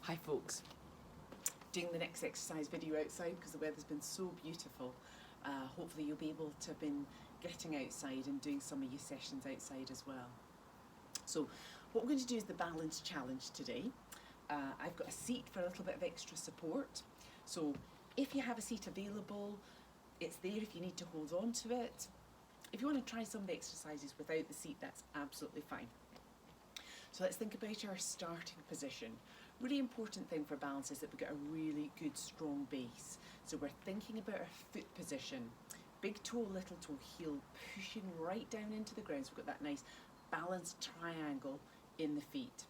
Hi folks, doing the next exercise video outside because the weather's been so beautiful. Hopefully you'll be able to have been getting outside and doing some of your sessions outside as well. So what we're going to do is the balance challenge today. I've got a seat for a little bit of extra support. So if you have a seat available, it's there if you need to hold on to it. If you want to try some of the exercises without the seat, that's absolutely fine. So let's think about our starting position. Really important thing for balance is that we get a really good strong base. So we're thinking about our foot position. Big toe, little toe, heel, pushing right down into the ground. So we've got that nice balanced triangle in the feet.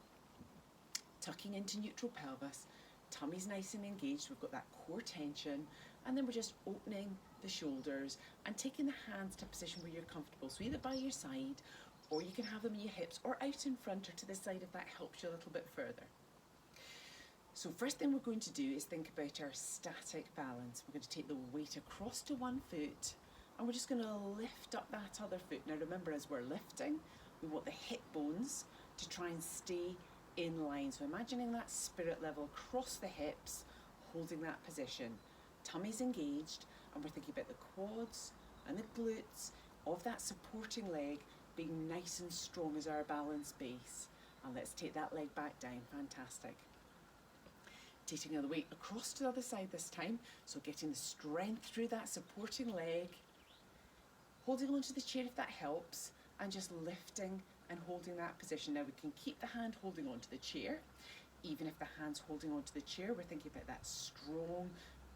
Tucking into neutral pelvis, tummy's nice and engaged. We've got that core tension. And then we're just opening the shoulders and taking the hands to a position where you're comfortable. So either by your side, or you can have them in your hips, or out in front or to the side if that helps you a little bit further. So first thing we're going to do is think about our static balance. We're going to take the weight across to one foot and we're just going to lift up that other foot. Now remember, as we're lifting, we want the hip bones to try and stay in line. So imagining that spirit level across the hips, holding that position. Tummy's engaged and we're thinking about the quads and the glutes of that supporting leg being nice and strong as our balance base. And let's take that leg back down. Fantastic. Taking the weight across to the other side this time, so getting the strength through that supporting leg, holding onto the chair if that helps, and just lifting and holding that position. Now we can keep the hand holding onto the chair. Even if the hand's holding onto the chair, we're thinking about that strong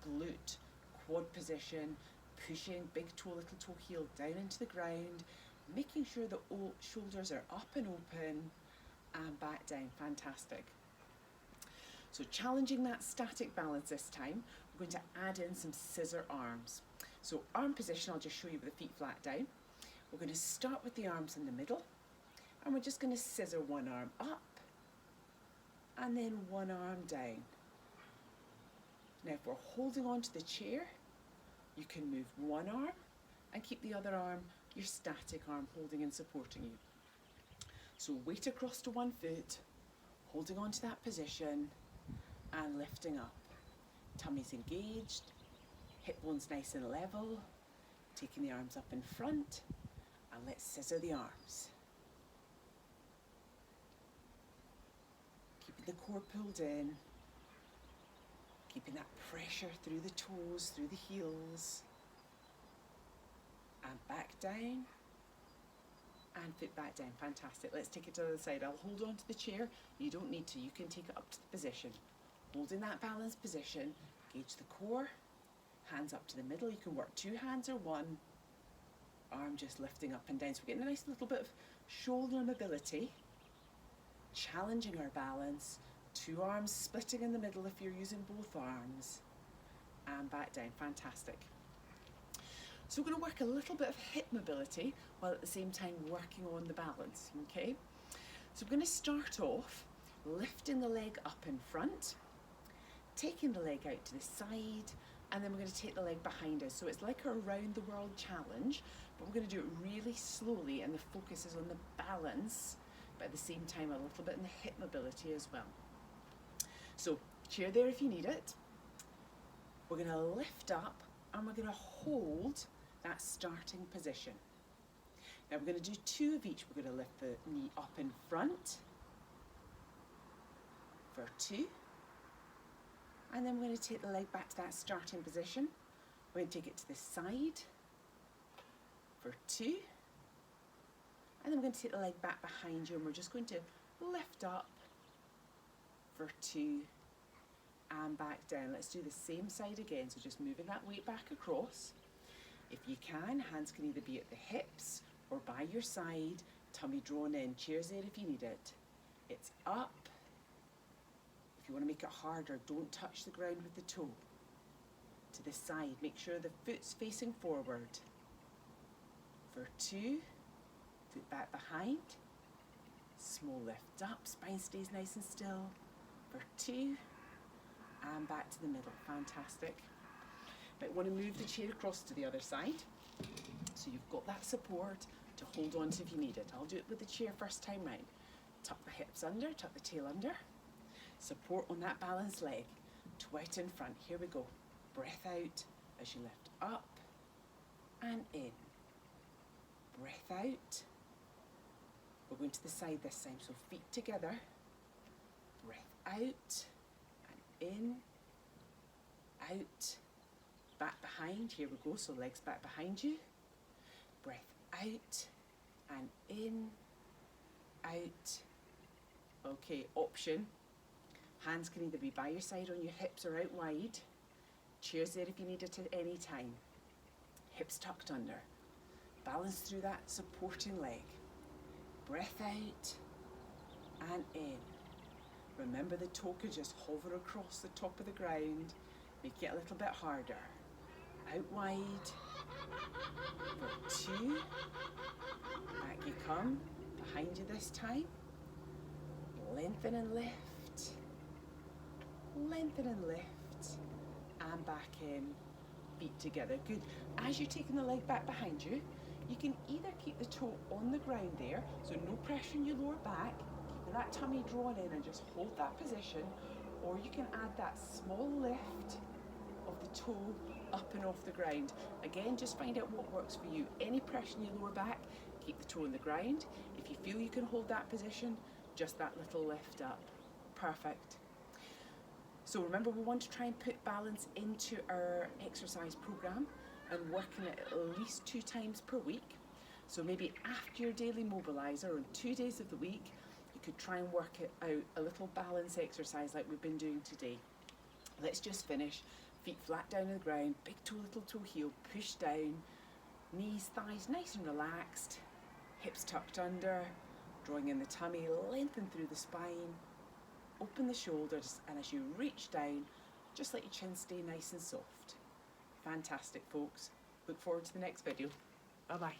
glute, quad position, pushing big toe, little toe, heel down into the ground, making sure the shoulders are up and open and back down. Fantastic. So challenging that static balance this time, we're going to add in some scissor arms. So arm position, I'll just show you with the feet flat down. We're going to start with the arms in the middle and we're just going to scissor one arm up and then one arm down. Now if we're holding on to the chair, you can move one arm and keep the other arm, your static arm, holding and supporting you. So weight across to one foot, holding on to that position and lifting up. Tummy's engaged, hip bones nice and level, taking the arms up in front, and let's scissor the arms. Keeping the core pulled in, keeping that pressure through the toes, through the heels, and back down, and foot back down. Fantastic. Let's take it to the other side. I'll hold on to the chair. You don't need to. You can take it up to the position. Holding that balanced position, gauge the core, hands up to the middle. You can work two hands or one, arm just lifting up and down. So we're getting a nice little bit of shoulder mobility, challenging our balance, two arms splitting in the middle if you're using both arms, and back down. Fantastic. So we're going to work a little bit of hip mobility while at the same time working on the balance, okay? So we're going to start off lifting the leg up in front, taking the leg out to the side, and then we're going to take the leg behind us. So it's like a round the world challenge, but we're going to do it really slowly and the focus is on the balance, but at the same time a little bit in the hip mobility as well. So chair there if you need it. We're going to lift up and we're going to hold that starting position. Now we're going to do two of each. We're going to lift the knee up in front for two. And then we're going to take the leg back to that starting position. We're going to take it to the side for two. And then we're going to take the leg back behind you and we're just going to lift up for two and back down. Let's do the same side again. So just moving that weight back across. If you can, hands can either be at the hips or by your side, tummy drawn in. Chairs there if you need it. It's up. If you want to make it harder, don't touch the ground with the toe. To the side, make sure the foot's facing forward. For two, foot back behind. Small lift up, spine stays nice and still. For two, and back to the middle. Fantastic. Might want to move the chair across to the other side. So you've got that support to hold on to if you need it. I'll do it with the chair first time round. Tuck the hips under, tuck the tail under. Support on that balanced leg. Toe out in front. Here we go. Breath out as you lift up and in. Breath out. We're going to the side this time, so feet together. Breath out and in, out, back behind. Here we go, so legs back behind you. Breath out and in, out. Okay, option. Hands can either be by your side on your hips or out wide. Chairs there if you need it at any time. Hips tucked under. Balance through that supporting leg. Breath out and in. Remember the toe could just hover across the top of the ground. Make it a little bit harder. Out wide. For 2. Back you come. Behind you this time. Lengthen and lift. Lengthen and lift. And back in. Feet together. Good. As you're taking the leg back behind you, you can either keep the toe on the ground there, so no pressure in your lower back, keeping that tummy drawn in and just hold that position, or you can add that small lift of the toe up and off the ground. Again, just find out what works for you. Any pressure in your lower back, keep the toe on the ground. If you feel you can hold that position, just that little lift up. Perfect. So remember, we want to try and put balance into our exercise program and working it at least 2 times per week. So maybe after your daily mobiliser on 2 days of the week, you could try and work it out, a little balance exercise like we've been doing today. Let's just finish. Feet flat down on the ground, big toe, little toe heel, push down, knees, thighs nice and relaxed, hips tucked under, drawing in the tummy, lengthen through the spine, open the shoulders, and as you reach down, just let your chin stay nice and soft. Fantastic, folks. Look forward to the next video. Bye-bye.